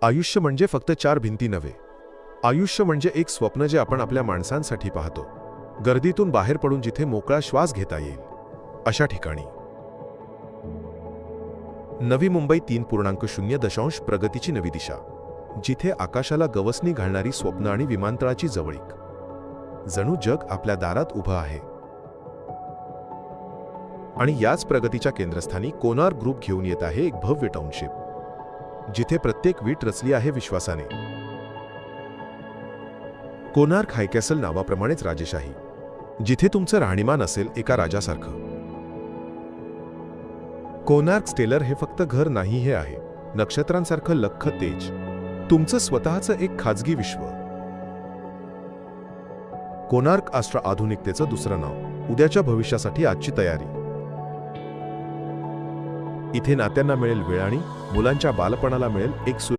आयुष्य म्हणजे फक्त चार भिंती नव्हे. आयुष्य म्हणजे एक स्वप्न जे आपण आपल्या माणसांसाठी पाहतो, गर्दीतून बाहेर पडून जिथे मोकळा श्वास घेता येईल अशा ठिकाणी. नवी मुंबई 3.0 प्रगतीची नवी दिशा, जिथे आकाशाला गवसणी घालणारी स्वप्न आणि विमानतळाची जवळीक. जणू जग आपल्या दारात उभं आहे. आणि याच प्रगतीच्या केंद्रस्थानी कोनार्क ग्रुप घेऊन येत आहे एक भव्य टाउनशिप, जिथे प्रत्येक वीट रचली आहे विश्वासाने. कोनार्क हायकॅसल नावाप्रमाणेच राजेशाही, जिथे तुमचं राहणीमान असेल एका राजासारखं. कोनार्क स्टेलर हे फक्त घर नाही, हे आहे नक्षत्रांसारखं लख्ख तेज, तुमचं स्वतःचं एक खाजगी विश्व. कोनार्क आस्ट्रा, आधुनिकतेचं दुसरं नाव, उद्याच्या भविष्यासाठी आजची तयारी. इथे नात्यांना मिळेल वेळ आणि मुलांच्या बालपणाला मिळेल एक